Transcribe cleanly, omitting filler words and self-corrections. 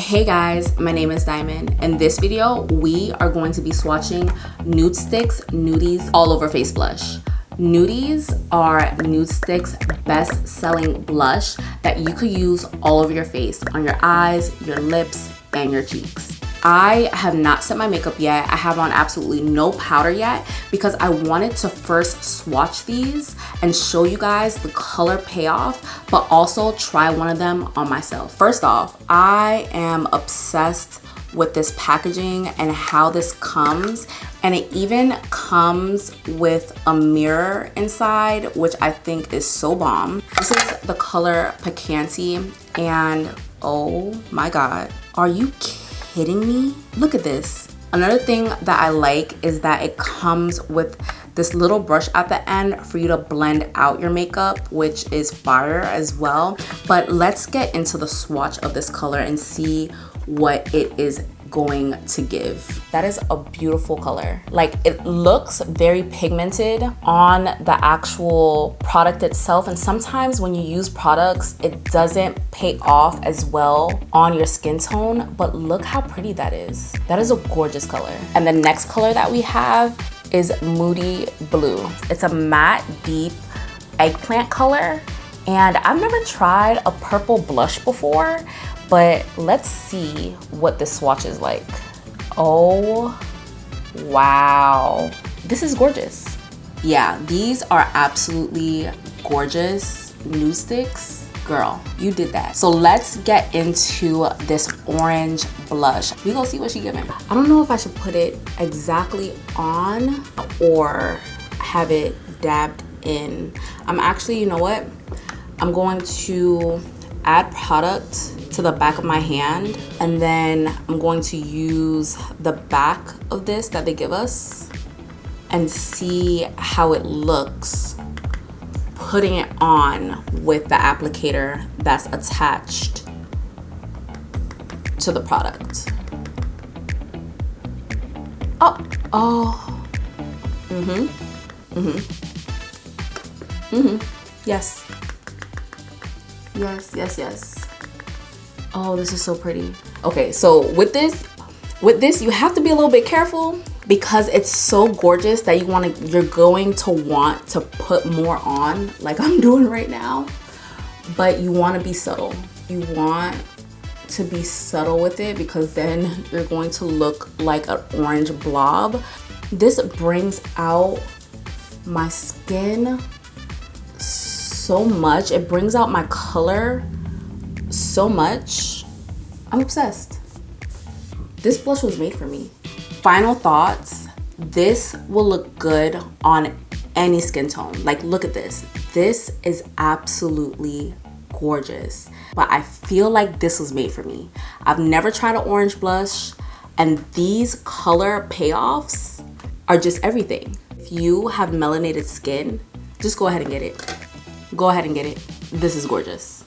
Hey guys, my name is Diamond. In this video, we are going to be swatching Nude Stix Nudies All Over Face Blush. Nudies are Nude Stix best-selling blush that you could use all over your face, on your eyes, your lips, and your cheeks. I have not set my makeup yet. I have on absolutely no powder yet because I wanted to first swatch these and show you guys the color payoff, but also try one of them on myself. First off, I am obsessed with this packaging and how this comes, and it even comes with a mirror inside, which I think is so bomb. This is the color Picanti, and oh my god, are you kidding me? Look at this. Another thing that I like is that it comes with this little brush at the end for you to blend out your makeup, which is fire as well. But let's get into the swatch of this color and see what it is going to give. That is a beautiful color. Like, it looks very pigmented on the actual product itself, and sometimes when you use products it doesn't pay off as well on your skin tone, but look how pretty that is. That is a gorgeous color. And the next color that we have is Moody Blue. It's a matte deep eggplant color, and I've never tried a purple blush before, but let's see what this swatch is like. Oh, wow. This is gorgeous. Yeah, these are absolutely gorgeous. Nude Stix, girl, you did that. So let's get into this orange blush. We gonna see what she giving. I don't know if I should put it exactly on or have it dabbed in. I'm actually, you know what? I'm going to add product to the back of my hand, and then I'm going to use the back of this that they give us and see how it looks putting it on with the applicator that's attached to the product. Yes. Yes. Oh, this is so pretty. Okay, so with this you have to be a little bit careful because it's so gorgeous that you're going to want to put more on, like I'm doing right now, but you want to be subtle. You want to be subtle with it because then you're going to look like an orange blob. This brings out my skin so much. It brings out my color so much. I'm obsessed. This blush was made for me. Final thoughts. This will look good on any skin tone. Like, look at this. This is absolutely gorgeous. But I feel like this was made for me. I've never tried an orange blush, and these color payoffs are just everything. If you have melanated skin, just go ahead and get it. Go ahead and get it. This is gorgeous.